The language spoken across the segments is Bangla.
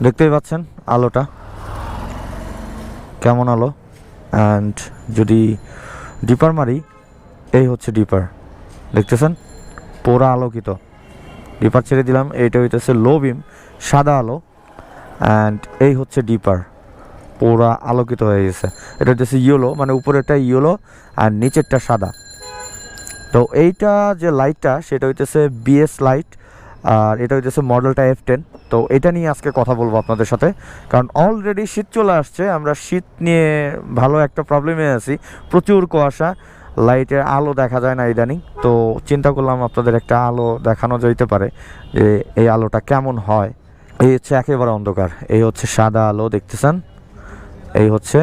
দেখতেই পাচ্ছেন আলোটা কেমন আলো। অ্যান্ড যদি ডিপার মারি, এই হচ্ছে ডিপার, দেখতেছেন পুরা আলোকিত। ডিপার ছেড়ে দিলাম, এইটা হইতেছে লো বিম সাদা আলো। অ্যান্ড এই হচ্ছে ডিপার, পুরা আলোকিত হয়ে গেছে। এটা হচ্ছে ইয়েলো, মানে উপরেরটা ইয়েলো আর নিচেরটা সাদা। তো এইটা যে লাইটটা সেটা হইতেছে বিএস লাইট, আর এটা হইতেছে মডেলটা F10। তো এটা নিয়ে আজকে কথা বলবো আপনাদের সাথে, কারণ অলরেডি শীত চলে আসছে। আমরা শীত নিয়ে ভালো একটা প্রবলেমে আছি, প্রচুর কুয়াশা, লাইটের আলো দেখা যায় না ইদানিং। তো চিন্তা করলাম আপনাদের একটা আলো দেখানো যেতে পারে যে এই আলোটা কেমন হয়। এই হচ্ছে একেবারে অন্ধকার, এই হচ্ছে সাদা আলো দেখতেছেন, এই হচ্ছে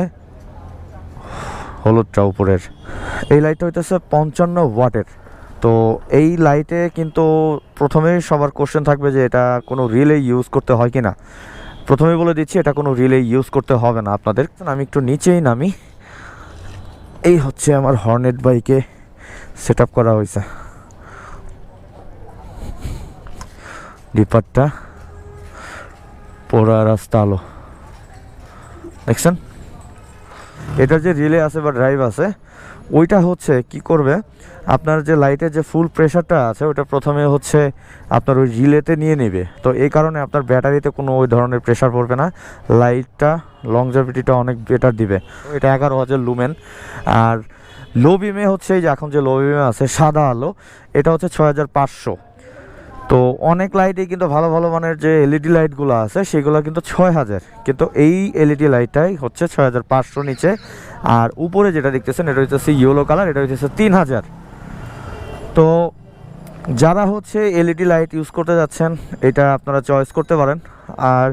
হলুদটা উপরের। এই লাইটটা হইতেছে 55 ওয়াটের। তো এই লাইটে কিন্তু প্রথমেই সবার কোশ্চেন থাকবে যে এটা কোনো রিলে ইউজ করতে হয় কি না। প্রথমেই বলে দিচ্ছি, এটা কোনো রিলে ইউজ করতে হবে না আপনাদের। আমি একটু নিচেই নামি। এই হচ্ছে আমার হর্নেট বাইকে সেট আপ করা হয়েছে ডিপারটা, পুরা রাস্তা আলো দেখছেন। এটার যে রিলে আছে বা ড্রাইভ আছে, ওইটা হচ্ছে কি করবে, আপনার যে লাইটের যে ফুল প্রেশারটা আছে ওটা প্রথমে হচ্ছে আপনার ওই রিলেতে নিয়ে নেবে। তো এই কারণে আপনার ব্যাটারিতে কোনো ওই ধরনের প্রেশার পড়বে না, লাইটটা লংজিভিটিটা অনেক বেটার দিবে। এটা 11,000 লুমেন। আর লো বিমে হচ্ছে এই যে এখন যে লো বিমে আছে সাদা আলো, এটা হচ্ছে 6,500। তো অনেক লাইটই কিন্তু ভালো ভালো মানের যে এলইডি লাইটগুলো আছে সেগুলো কিন্তু 6,000, কিন্তু এই এলইডি লাইটটাই হচ্ছে 6,500 নিচে। আর উপরে যেটা দেখতেছেন এটা হচ্ছে ইয়েলো কালার, এটা হচ্ছে 3,000। তো যারা হচ্ছে এলইডি লাইট ইউজ করতে যাচ্ছেন এটা আপনারা চয়েস করতে পারেন। আর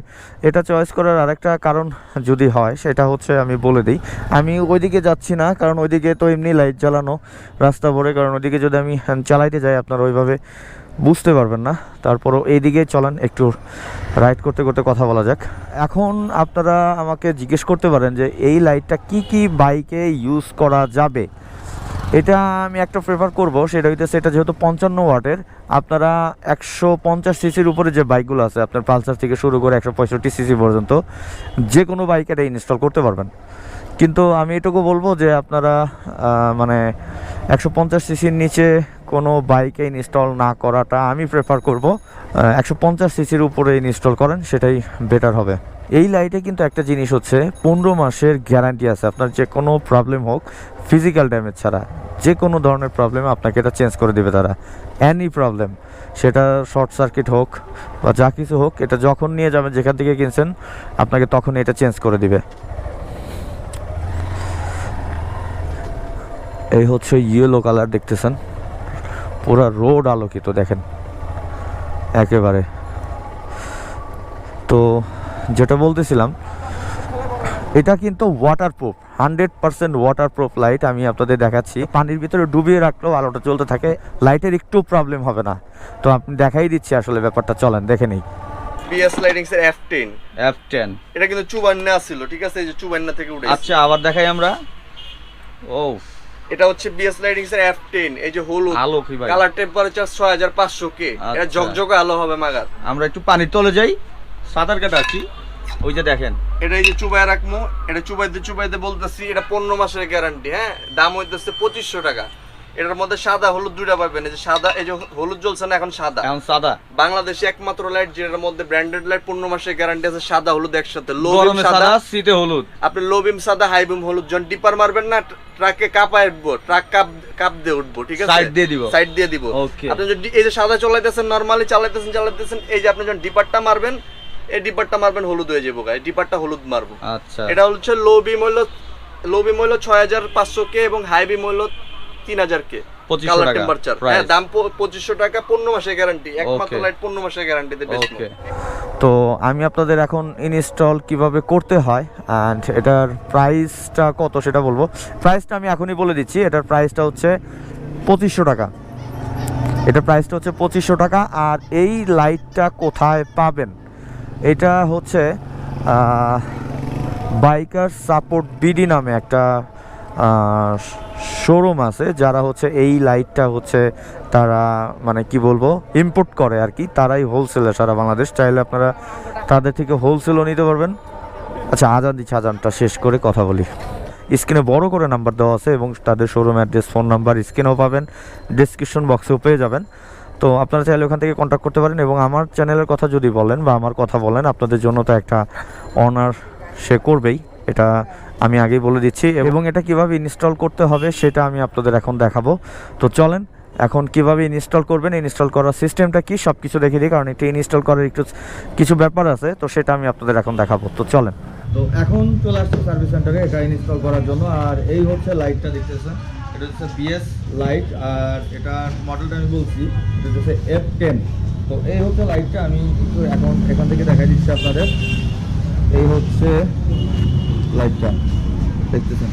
এটা চয়েস করার আরেকটা কারণ যদি হয় সেটা হচ্ছে আমি বলে দিই, আমি ওইদিকে যাচ্ছি না, কারণ ওইদিকে তো এমনি লাইট জ্বালানো রাস্তা ভরে, কারণ ওইদিকে যদি আমি চালাইতে যাই আপনারা ওইভাবে বুঝতে পারবেন না। তারপরও এইদিকে চলেন একটু রাইড করতে করতে কথা বলা যাক। এখন আপনারা আমাকে জিজ্ঞেস করতে পারেন যে এই লাইটটা কি কি বাইকে ইউজ করা যাবে। এটা আমি একটা প্রেফার করব, সেটা হইতেছে এটা যেহেতু 55 ওয়াটের, আপনারা 150 সিসির উপরে যে বাইকগুলো আছে আপনার পালসার থেকে শুরু করে 165 সিসি পর্যন্ত যে কোনো বাইক এটা ইনস্টল করতে পারবেন। কিন্তু আমি এটুকু বলবো যে আপনারা মানে 150 সিসির নিচে কোনো বাইকে ইনস্টল না করাটা আমি প্রেফার করব। 150 সিসির উপরে ইনস্টল করেন, সেটাই বেটার হবে। এই লাইটে কিন্তু একটা জিনিস হচ্ছে 15 মাসের গ্যারান্টি আছে। আপনার যে কোনো প্রবলেম হোক, ফিজিক্যাল ড্যামেজ ছাড়া যে কোনো ধরনের প্রবলেম আপনাকে এটা চেঞ্জ করে দেবে তারা। অ্যানি প্রবলেম, সেটা শর্ট সার্কিট হোক বা যা কিছু হোক, এটা যখন নিয়ে যাবেন যেখান থেকে কিনছেন আপনাকে তখন এটা চেঞ্জ করে দিবে। এই হচ্ছে ইয়েলো কালার দেখতেছেন, পুরা রোড আলোকিত দেখেন একেবারে। তো যেটা বলতেছিলাম, এটা কিন্তু ওয়াটারপ্রুফ, 100% ওয়াটারপ্রুফ লাইট। আমি আপনাদের দেখাচ্ছি, পানির ভিতরে ডুবিয়ে রাখলেও আলোটা চলতে থাকে, লাইটের একটু প্রবলেম হবে না। তো আপনি দেখাই দিচ্ছি আসলে ব্যাপারটা, চলেন দেখে নেই। বিএস লাইটিংস এর F10 F10 এটা কিন্তু চুবান্না ছিল, ঠিক আছে, এই যে চুবান্না থেকে উঠে আচ্ছা আবার দেখাই আমরা। ও এটা হচ্ছে বিএস লাইটিংস এর F10, এই যে হলুদ আলো কি ভাই, কালার টেম্পারেচার 6,500 কে। এটা ঝকঝকে আলো হবে মাগার। আমরা একটু পানির তলে যাই, সাঁতার কাটা আছি, ওই যে দেখেন এটা এই যে চুবায় রাখমু, এটা চুবাইতে বলতেছি, এটা 15 মাসের গ্যারান্টি। হ্যাঁ, দাম হইতেছে 2500 টাকা। এটার মধ্যে সাদা হলুদ দুইটা পাবেন, এই যে সাদা, এই যে হলুদ জ্বলছে না এখন সাদা, এখন সাদা। বাংলাদেশে একমাত্র লাইট যেটার মধ্যে ব্র্যান্ডেড লাইট 15 মাসের গ্যারান্টি আছে, সাদা হলুদ একসাথে। লো বিম সাদা, শীতে হলুদ। আপনি লো বিম সাদা, হাই বিম হলুদ। জন টিপার মারবেন না, ট্রাকে কাপায় উঠবো, ট্রাক কাপ দিয়ে উঠবো, ঠিক আছে, সাইড দিয়ে দিব। আপনি যদি এই যে সাদা চালাইতেছেন, নরমালি চালাইতেছেন, এই যে আপনি যখন ডিপারটা মারবেন, এই ডিপারটা মারবেন হলুদ হয়ে যাবো, এই ডিপারটা হলুদ মারবো। আচ্ছা, এটা হচ্ছে লো বিম হইলো 6,500 কে এবং হাই বিম হইলো 3,000 কে। কালার টেম্পারেচার, হ্যাঁ, দাম 2500 টাকা, 15 মাসের গ্যারান্টি, একমাত্র লাইট 15 মাসের গ্যারান্টিতে বেস্ট। তো আমি আপনাদের এখন ইনস্টল কিভাবে করতে হয় অ্যান্ড এটার প্রাইসটা কত সেটা বলবো। প্রাইসটা আমি এখনই বলে দিচ্ছি, এটার প্রাইসটা হচ্ছে 2500 টাকা। এটার প্রাইসটা হচ্ছে 2500 টাকা। আর এই লাইটটা কোথায় পাবেন, এটা হচ্ছে বাইকার সাপোর্ট বিডি নামে একটা শোরুম আছে যারা হচ্ছে এই লাইটটা হচ্ছে তারা মানে কি বলবো ইম্পোর্ট করে আর কি, তারাই হোলসেলার সারা বাংলাদেশ, চাইলে আপনারা তাদের থেকে হোলসেলও নিতে পারবেন। আচ্ছা আজান দিচ্ছে, আজানটা শেষ করে কথা বলি। স্ক্রিনে বড় করে নাম্বার দেওয়া আছে এবং তাদের শোরুম অ্যাড্রেস ফোন নাম্বার স্ক্রিনেও পাবেন, ডিসক্রিপশন বক্সেও পেয়ে যাবেন। তো আপনারা চাইলে ওখান থেকে কন্ট্যাক্ট করতে পারেন। এবং আমার চ্যানেলের কথা যদি বলেন বা আমার কথা বলেন, আপনাদের জন্য তো একটা অনার সে করবেই, এটা আমি আগেই বলে দিচ্ছি। এবং এটা কিভাবে ইনস্টল করতে হবে সেটা আমি আপনাদের এখন দেখাবো। তো চলেন এখন কিভাবে ইনস্টল করবেন, ইনস্টল করার সিস্টেমটা কি সব কিছু দেখিয়ে দিই, কারণ এটা ইনস্টল করার একটু কিছু ব্যাপার আছে, তো সেটা আমি আপনাদের এখন দেখাবো। তো চলেন, তো এখন চলে আসছে সার্ভিস সেন্টারে এটা ইনস্টল করার জন্য। আর এই হচ্ছে লাইটটা দেখতেছেন, এটা হচ্ছে বিএস লাইট, আর এটার মডেলটা আমি বলছি এটা হচ্ছে F10। তো এই হচ্ছে লাইটটা, আমি একটু এখন এখান থেকে দেখাই দিচ্ছি আপনাদের। এই হচ্ছে লাইটটা দেখতেছেন,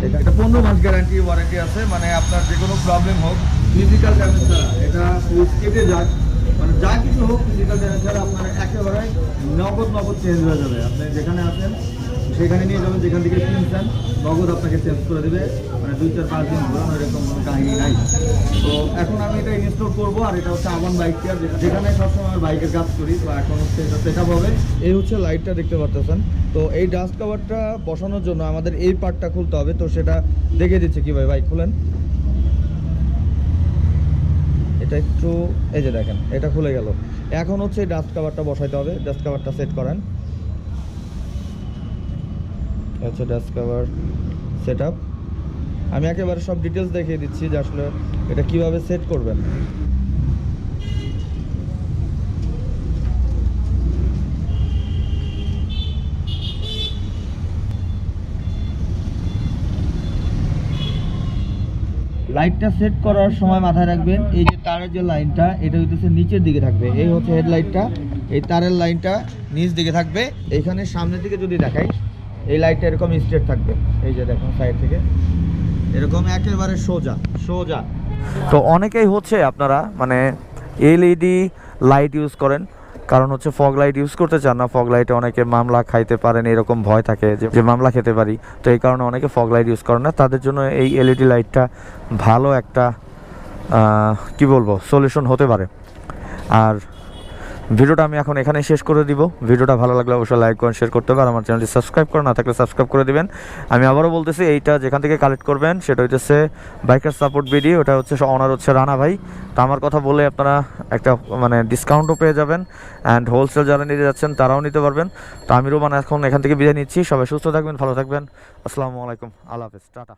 এটা 15 মাস গ্যারান্টি ওয়ারেন্টি আছে, মানে আপনার যে কোনো প্রবলেম হোক ফিজিক্যাল ড্যামেজ ছাড়া, এটা সুইচ কেটে যাক মানে যা কিছু হোক ফিজিক্যাল ড্যামেজ ছাড়া আপনার একেবারে নগদ চেঞ্জ হয়ে যাবে। আপনি যেখানে আছেন সেখানে নিয়ে যাবেন, যেখান থেকে কিনছেন নগদ আপনাকে চেঞ্জ করে দেবে, মানে 2-4-5 দিন ঘোরানো এরকম কোনো কাহিনী নাই। তো এখন আমি এটা ইনস্টল করবো, আর এটা হচ্ছে আমার বাইক কেয়ার, যেখানে সবসময় আমার বাইকের কাজ করি। তো এখন হচ্ছে এটা সেট আপ হবে। এই হচ্ছে লাইটটা দেখতে পাচ্ছেন। তো এই ডাস্ট কভারটা বসানোর জন্য আমাদের এই পার্টটা খুলতে হবে, তো সেটা দেখে দিচ্ছে কীভাবে। বাইক খুলেন, এটা একটু এই যে দেখেন এটা খুলে গেল। এখন হচ্ছে এই ডাস্ট কভারটা বসাইতে হবে, ডাস্ট কভারটা সেট করেন। আচ্ছা ডাস্ট কভার সেট আপ আমি একেবারে সব ডিটেলস দেখিয়ে দিচ্ছি যে আসলে এটা কিভাবে সেট করবেন। লাইটটা সেট করার সময় মাথায় রাখবেন এই যে তারের যে লাইনটা এটা হইতেছে নিচের দিকে থাকবে। এই হচ্ছে হেডলাইটটা, এই তারের লাইনটা নিচ দিকে থাকবে। এইখানে সামনের দিকে যদি দেখাই এই লাইটটা এরকম স্ট্রেট থাকবে, এই যে দেখুন সাইড থেকে এরকম একেবারে সোজা সোজা। তো অনেকেই হচ্ছে আপনারা মানে এলইডি লাইট ইউজ করেন, কারণ হচ্ছে ফগ লাইট ইউজ করতে চান না। ফগ লাইটে অনেকে মামলা খাইতে পারেন এরকম ভয় থাকে যে মামলা খেতে পারি, তো এই কারণে অনেকে ফগ লাইট ইউজ করেন না। তাদের জন্য এই এলইডি লাইটটা ভালো একটা কি বলবো সলিউশন হতে পারে। আর ভিডিওটা আমি এখন এখানে শেষ করে দিব। ভিডিওটা ভালো লাগলে অবশ্যই লাইক করেন, শেয়ার করতে পারেন, আমার চ্যানেলটি সাবস্ক্রাইব করে না থাকলে সাবস্ক্রাইব করে দিবেন। আমি আবারও বলতেছি এইটা যেখান থেকে কালেক্ট করবেন সেটা হচ্ছে বাইকার সাপোর্ট ভিডিও, ওটা হচ্ছে অনার হচ্ছে রানা ভাই। তো আমার কথা বলে আপনারা একটা মানে ডিসকাউন্টও পেয়ে যাবেন, অ্যান্ড হোলসেল যারা নিতে যাচ্ছেন তারাও নিতে পারবেন। তো আমি রুমান এখন এখান থেকে বিদায় নিচ্ছি। সবাই সুস্থ থাকবেন, ভালো থাকবেন। আসসালামু আলাইকুম, আল্লাহ হাফেজ, টাটা।